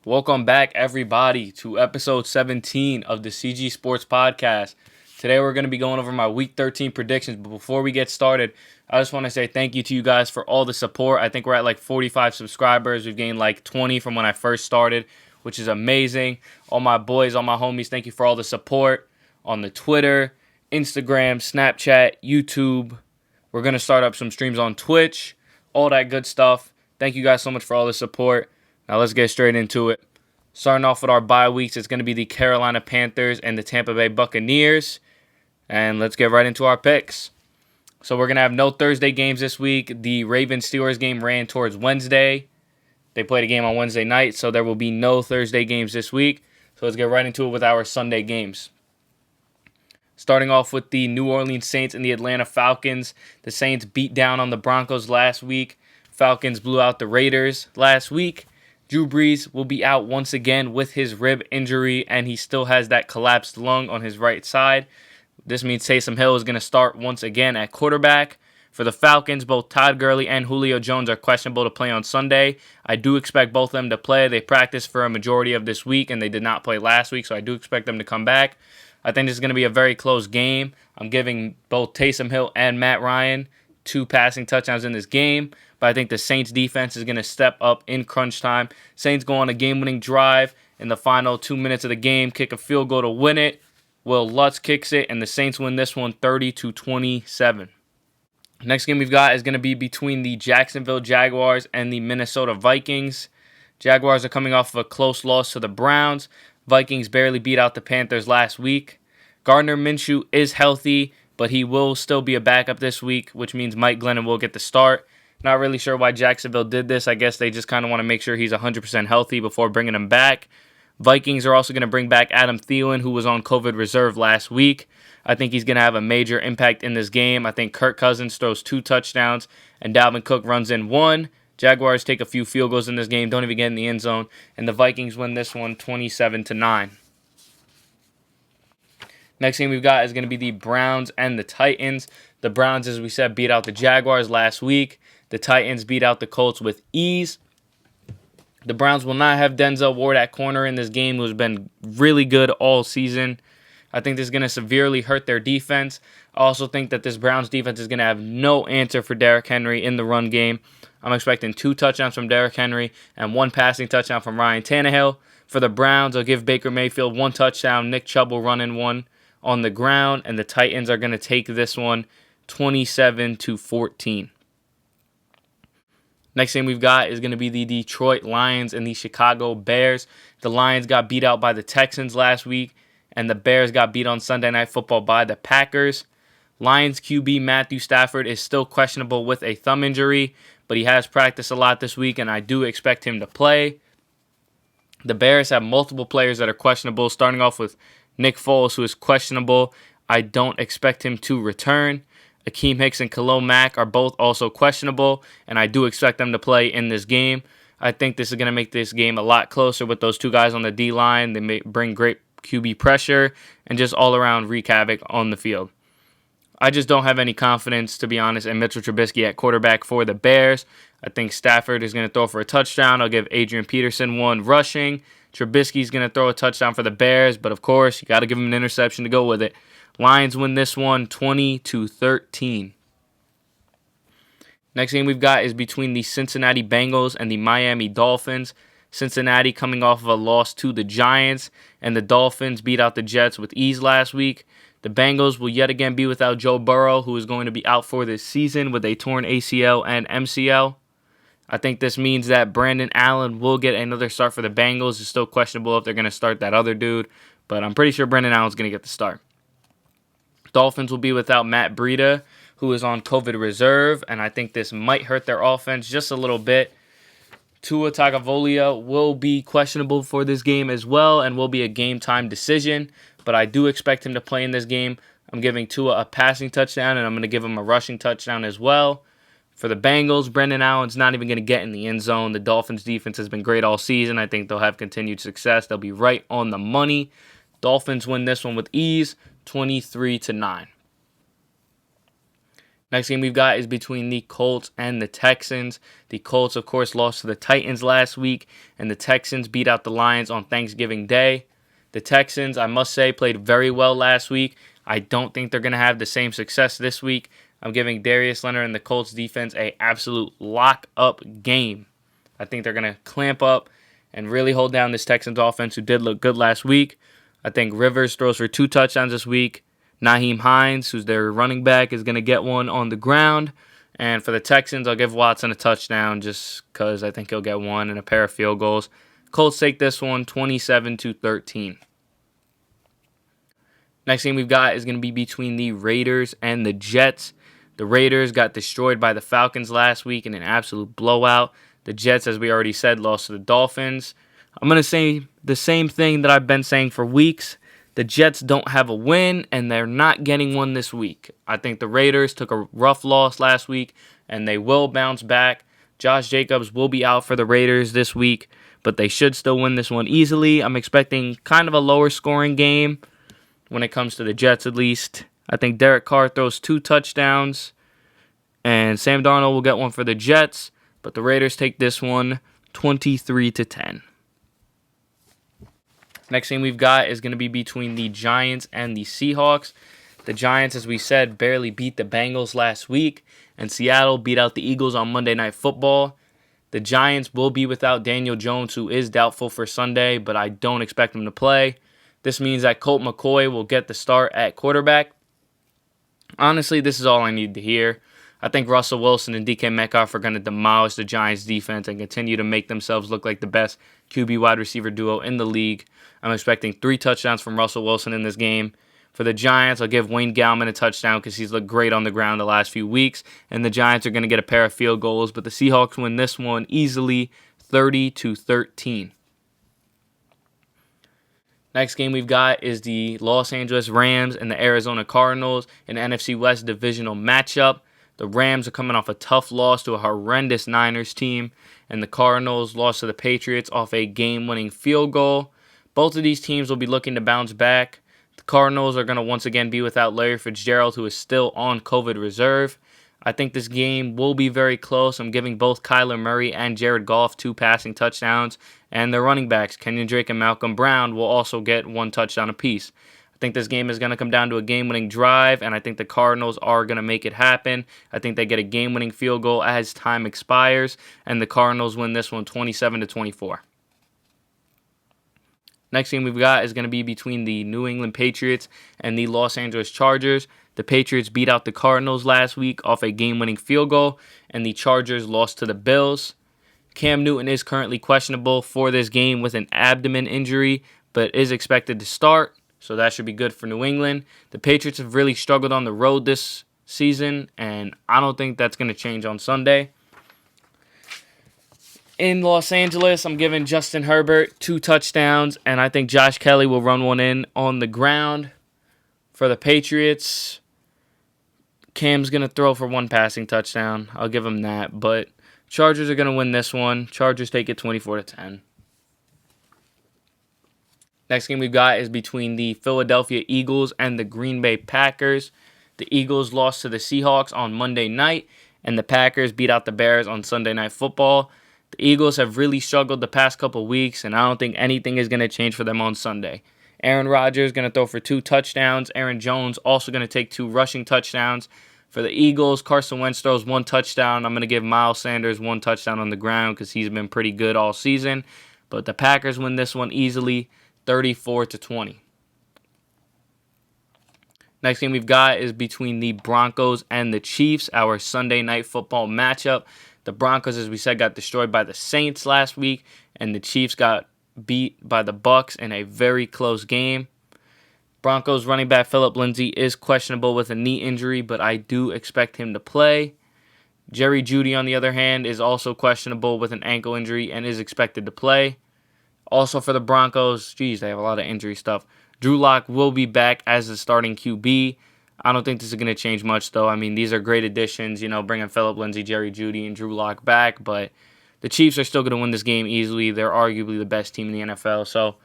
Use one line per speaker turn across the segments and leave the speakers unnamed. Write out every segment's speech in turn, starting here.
Welcome back, everybody, to episode 17 of the CG Sports Podcast. Today, we're going to be going over my Week 13 predictions, but before we get started, I just want to say thank you to you guys for all the support. I think we're at like 45 subscribers. We've gained like 20 from when I first started, which is amazing. All my boys, all my homies, thank you for all the support on the Twitter, Instagram, Snapchat, YouTube. We're going to start up some streams on Twitch, all that good stuff. Thank you guys so much for all the support. Now let's get straight into it. Starting off with our bye weeks, it's going to be the Carolina Panthers and the Tampa Bay Buccaneers. And let's get right into our picks. So we're going to have no Thursday games this week. The Ravens-Steelers game ran towards Wednesday. They played a game on Wednesday night, so there will be no Thursday games this week. So let's get right into it with our Sunday games. Starting off with the New Orleans Saints and the Atlanta Falcons. The Saints beat down on the Broncos last week. Falcons blew out the Raiders last week. Drew Brees will be out once again with his rib injury, and he still has that collapsed lung on his right side. This means Taysom Hill is going to start once again at quarterback. For the Falcons, both Todd Gurley and Julio Jones are questionable to play on Sunday. I do expect both of them to play. They practiced for a majority of this week, and they did not play last week, so I do expect them to come back. I think this is going to be a very close game. I'm giving both Taysom Hill and Matt Ryan 2 passing touchdowns in this game. But I think the Saints defense is going to step up in crunch time. Saints go on a game-winning drive in the final 2 minutes of the game, kick a field goal to win it. Will Lutz kicks it, and the Saints win this one 30-27. Next game we've got is going to be between the Jacksonville Jaguars and the Minnesota Vikings. Jaguars are coming off of a close loss to the Browns. Vikings barely beat out the Panthers last week. Gardner Minshew is healthy, but he will still be a backup this week, which means Mike Glennon will get the start. Not really sure why Jacksonville did this. I guess they just kind of want to make sure he's 100% healthy before bringing him back. Vikings are also going to bring back Adam Thielen, who was on COVID reserve last week. I think he's going to have a major impact in this game. I think Kirk Cousins throws 2 touchdowns, and Dalvin Cook runs in 1. Jaguars take a few field goals in this game, don't even get in the end zone, and the Vikings win this one 27-9. Next game we've got is going to be the Browns and the Titans. The Browns, as we said, beat out the Jaguars last week. The Titans beat out the Colts with ease. The Browns will not have Denzel Ward at corner in this game, who's been really good all season. I think this is going to severely hurt their defense. I also think that this Browns defense is going to have no answer for Derrick Henry in the run game. I'm expecting 2 touchdowns from Derrick Henry and 1 passing touchdown from Ryan Tannehill. For the Browns, I'll give Baker Mayfield 1 touchdown. Nick Chubb will run in 1 on the ground, and the Titans are going to take this one 27-14. Next game we've got is going to be the Detroit Lions and the Chicago Bears. The Lions got beat out by the Texans last week, and the Bears got beat on Sunday Night Football by the Packers. Lions QB Matthew Stafford is still questionable with a thumb injury, but he has practiced a lot this week, and I do expect him to play. The Bears have multiple players that are questionable, starting off with Nick Foles, who is questionable. I don't expect him to return. Akeem Hicks and Khalil Mack are both also questionable, and I do expect them to play in this game. I think this is going to make this game a lot closer with those 2 guys on the D-line. They may bring great QB pressure and just all-around wreak havoc on the field. I just don't have any confidence, to be honest, in Mitchell Trubisky at quarterback for the Bears. I think Stafford is going to throw for a touchdown. I'll give Adrian Peterson 1 rushing. Trubisky's going to throw a touchdown for the Bears, but of course, you got to give him an interception to go with it. Lions win this one 20-13. Next game we've got is between the Cincinnati Bengals and the Miami Dolphins. Cincinnati coming off of a loss to the Giants, and the Dolphins beat out the Jets with ease last week. The Bengals will yet again be without Joe Burrow, who is going to be out for this season with a torn ACL and MCL. I think this means that Brandon Allen will get another start for the Bengals. It's still questionable if they're going to start that other dude, but I'm pretty sure Brandon Allen's going to get the start. Dolphins will be without Matt Breida, who is on COVID reserve, and I think this might hurt their offense just a little bit. Tua Tagovailoa will be questionable for this game as well and will be a game-time decision, but I do expect him to play in this game. I'm giving Tua a passing touchdown, and I'm going to give him a rushing touchdown as well. For the Bengals, Brendan Allen's not even going to get in the end zone. The Dolphins' defense has been great all season. I think they'll have continued success. They'll be right on the money. Dolphins win this one with ease, 23-9. Next game we've got is between the Colts and the Texans. The Colts, of course, lost to the Titans last week, and the Texans beat out the Lions on Thanksgiving Day. The Texans, I must say, played very well last week. I don't think they're going to have the same success this week. I'm giving Darius Leonard and the Colts defense an absolute lock-up game. I think they're going to clamp up and really hold down this Texans offense, who did look good last week. I think Rivers throws for 2 touchdowns this week. Nyheim Hines, who's their running back, is going to get one on the ground. And for the Texans, I'll give Watson a touchdown just because I think he'll get one and a pair of field goals. Colts take this one 27-13. Next game we've got is going to be between the Raiders and the Jets. The Raiders got destroyed by the Falcons last week in an absolute blowout. The Jets, as we already said, lost to the Dolphins. I'm going to say the same thing that I've been saying for weeks. The Jets don't have a win, and they're not getting one this week. I think the Raiders took a rough loss last week, and they will bounce back. Josh Jacobs will be out for the Raiders this week, but they should still win this one easily. I'm expecting kind of a lower scoring game when it comes to the Jets, at least. I think Derek Carr throws 2 touchdowns, and Sam Darnold will get one for the Jets, but the Raiders take this one 23-10. Next game we've got is going to be between the Giants and the Seahawks. The Giants, as we said, barely beat the Bengals last week, and Seattle beat out the Eagles on Monday Night Football. The Giants will be without Daniel Jones, who is doubtful for Sunday, but I don't expect him to play. This means that Colt McCoy will get the start at quarterback. Honestly, this is all I need to hear. I think Russell Wilson and DK Metcalf are going to demolish the Giants' defense and continue to make themselves look like the best QB wide receiver duo in the league. I'm expecting 3 touchdowns from Russell Wilson in this game. For the Giants, I'll give Wayne Gallman a touchdown because he's looked great on the ground the last few weeks, and the Giants are going to get a pair of field goals, but the Seahawks win this one easily 30-13. Next game we've got is the Los Angeles Rams and the Arizona Cardinals, an NFC West divisional matchup. The Rams are coming off a tough loss to a horrendous Niners team, and the Cardinals lost to the Patriots off a game-winning field goal. Both of these teams will be looking to bounce back. The Cardinals are going to once again be without Larry Fitzgerald, who is still on COVID reserve. I think this game will be very close. I'm giving both Kyler Murray and Jared Goff 2 passing touchdowns, and their running backs, Kenyon Drake and Malcolm Brown, will also get 1 touchdown apiece. I think this game is going to come down to a game-winning drive, and I think the Cardinals are going to make it happen. I think they get a game-winning field goal as time expires, and the Cardinals win this one 27-24. Next game we've got is going to be between the New England Patriots and the Los Angeles Chargers. The Patriots beat out the Cardinals last week off a game-winning field goal, and the Chargers lost to the Bills. Cam Newton is currently questionable for this game with an abdomen injury, but is expected to start, so that should be good for New England. The Patriots have really struggled on the road this season, and I don't think that's going to change on Sunday. In Los Angeles, I'm giving Justin Herbert 2 touchdowns, and I think Josh Kelly will run one in on the ground. For the Patriots, Cam's going to throw for 1 passing touchdown. I'll give him that, but Chargers are going to win this one. Chargers take it 24-10. Next game we've got is between the Philadelphia Eagles and the Green Bay Packers. The Eagles lost to the Seahawks on Monday night, and the Packers beat out the Bears on Sunday Night Football. The Eagles have really struggled the past couple weeks, and I don't think anything is going to change for them on Sunday. Aaron Rodgers is going to throw for 2 touchdowns. Aaron Jones also going to take 2 rushing touchdowns. For the Eagles, Carson Wentz throws 1 touchdown. I'm going to give Miles Sanders 1 touchdown on the ground because he's been pretty good all season. But the Packers win this one easily, 34-20. Next game we've got is between the Broncos and the Chiefs, our Sunday Night Football matchup. The Broncos, as we said, got destroyed by the Saints last week, and the Chiefs got beat by the Bucs in a very close game. Broncos running back Phillip Lindsay is questionable with a knee injury, but I do expect him to play. Jerry Jeudy, on the other hand, is also questionable with an ankle injury and is expected to play. Also for the Broncos, they have a lot of injury stuff. Drew Lock will be back as the starting QB. I don't think this is going to change much, though. I mean, these are great additions, bringing Phillip Lindsay, Jerry Jeudy, and Drew Lock back, but the Chiefs are still going to win this game easily. They're arguably the best team in the NFL, so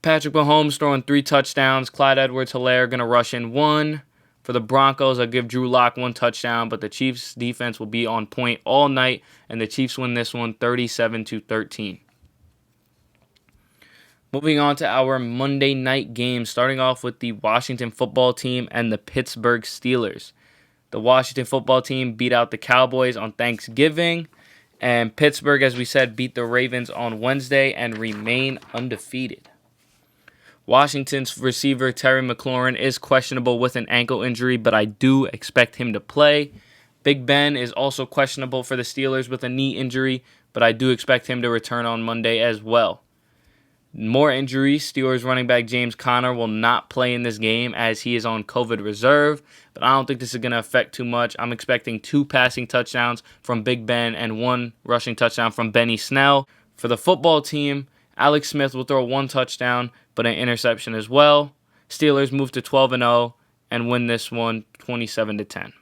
Patrick Mahomes throwing 3 touchdowns. Clyde Edwards-Helaire going to rush in 1. For the Broncos, I'll give Drew Lock 1 touchdown, but the Chiefs' defense will be on point all night, and the Chiefs win this one 37-13. Moving on to our Monday night game, starting off with the Washington football team and the Pittsburgh Steelers. The Washington football team beat out the Cowboys on Thanksgiving, and Pittsburgh, as we said, beat the Ravens on Wednesday and remain undefeated. Washington's receiver Terry McLaurin is questionable with an ankle injury, but I do expect him to play. Big Ben is also questionable for the Steelers with a knee injury, but I do expect him to return on Monday as well. More injuries. Steelers running back James Conner will not play in this game as he is on COVID reserve, but I don't think this is going to affect too much. I'm expecting 2 passing touchdowns from Big Ben and 1 rushing touchdown from Benny Snell. For the football team, Alex Smith will throw 1 touchdown, but an interception as well. Steelers move to 12-0 and win this one 27-10.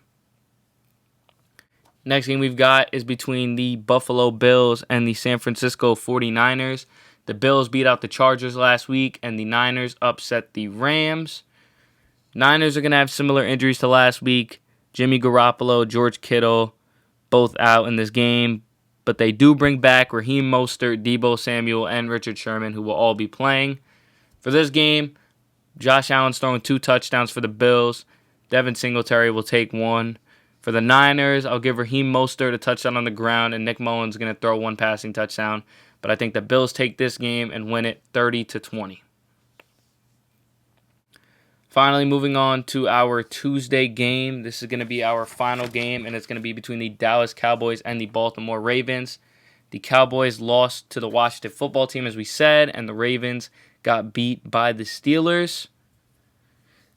Next game we've got is between the Buffalo Bills and the San Francisco 49ers. The Bills beat out the Chargers last week, and the Niners upset the Rams. Niners are going to have similar injuries to last week. Jimmy Garoppolo, George Kittle, both out in this game. But they do bring back Raheem Mostert, Deebo Samuel, and Richard Sherman, who will all be playing. For this game, Josh Allen's throwing 2 touchdowns for the Bills. Devin Singletary will take 1. For the Niners, I'll give Raheem Mostert a touchdown on the ground, and Nick Mullins is going to throw 1 passing touchdown. But I think the Bills take this game and win it 30-20. Finally, moving on to our Tuesday game. This is going to be our final game, and it's going to be between the Dallas Cowboys and the Baltimore Ravens. The Cowboys lost to the Washington football team, as we said, and the Ravens got beat by the Steelers.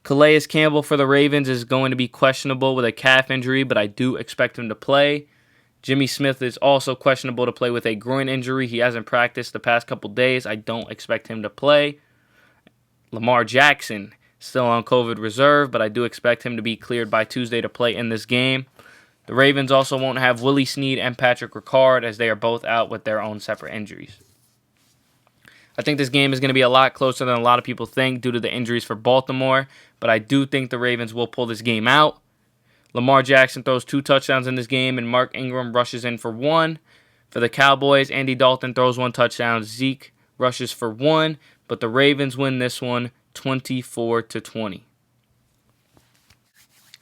Calais Campbell for the Ravens is going to be questionable with a calf injury, but I do expect him to play. Jimmy Smith is also questionable to play with a groin injury. He hasn't practiced the past couple days. I don't expect him to play. Lamar Jackson still on COVID reserve, but I do expect him to be cleared by Tuesday to play in this game. The Ravens also won't have Willie Snead and Patrick Ricard as they are both out with their own separate injuries. I think this game is going to be a lot closer than a lot of people think due to the injuries for Baltimore, but I do think the Ravens will pull this game out. Lamar Jackson throws 2 touchdowns in this game, and Mark Ingram rushes in for 1. For the Cowboys, Andy Dalton throws 1 touchdown. Zeke rushes for 1, but the Ravens win this one 24-20.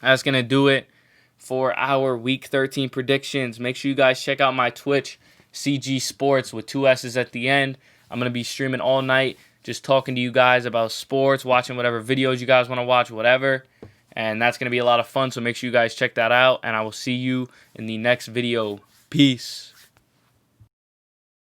That's going to do it for our Week 13 predictions. Make sure you guys check out my Twitch, CG Sports, with 2 S's at the end. I'm going to be streaming all night, just talking to you guys about sports, watching whatever videos you guys want to watch, whatever. And that's going to be a lot of fun, so make sure you guys check that out. And I will see you in the next video. Peace.